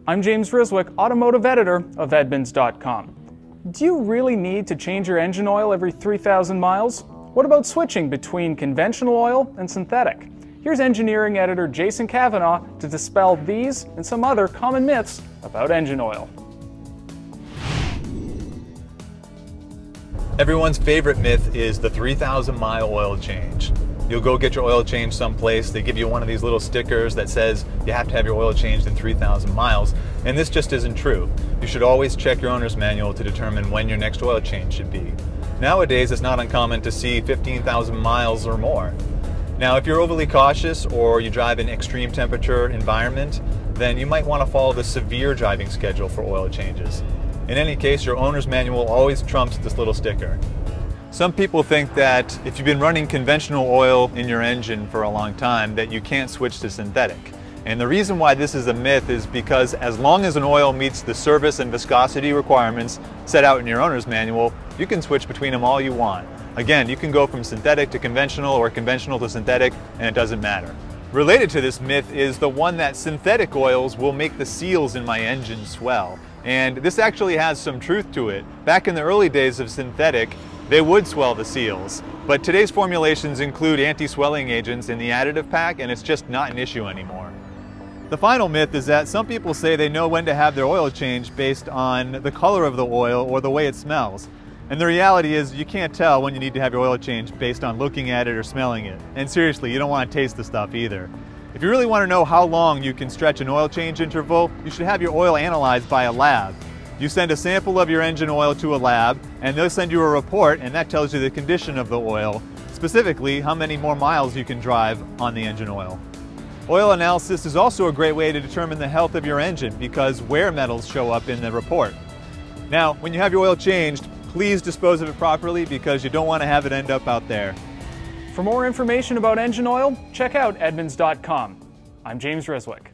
I'm James Riswick, automotive editor of Edmunds.com. Do you really need to change your engine oil every 3,000 miles? What about switching between conventional oil and synthetic? Here's engineering editor Jason Cavanaugh to dispel these and some other common myths about engine oil. Everyone's favorite myth is the 3,000-mile oil change. You'll go get your oil changed someplace, they give you one of these little stickers that says you have to have your oil changed in 3,000 miles, and this just isn't true. You should always check your owner's manual to determine when your next oil change should be. Nowadays, it's not uncommon to see 15,000 miles or more. Now, if you're overly cautious or you drive in extreme temperature environment, then you might want to follow the severe driving schedule for oil changes. In any case, your owner's manual always trumps this little sticker. Some people think that if you've been running conventional oil in your engine for a long time, that you can't switch to synthetic. And the reason why this is a myth is because as long as an oil meets the service and viscosity requirements set out in your owner's manual, you can switch between them all you want. Again, you can go from synthetic to conventional or conventional to synthetic, and it doesn't matter. Related to this myth is the one that synthetic oils will make the seals in my engine swell. And this actually has some truth to it. Back in the early days of synthetic, they would swell the seals. But today's formulations include anti-swelling agents in the additive pack, and it's just not an issue anymore. The final myth is that some people say they know when to have their oil changed based on the color of the oil or the way it smells. And the reality is you can't tell when you need to have your oil changed based on looking at it or smelling it. And seriously, you don't want to taste the stuff either. If you really want to know how long you can stretch an oil change interval, you should have your oil analyzed by a lab. You send a sample of your engine oil to a lab, and they'll send you a report, and that tells you the condition of the oil, specifically how many more miles you can drive on the engine oil. Oil analysis is also a great way to determine the health of your engine because wear metals show up in the report. Now, when you have your oil changed, please dispose of it properly because you don't want to have it end up out there. For more information about engine oil, check out Edmunds.com. I'm James Riswick.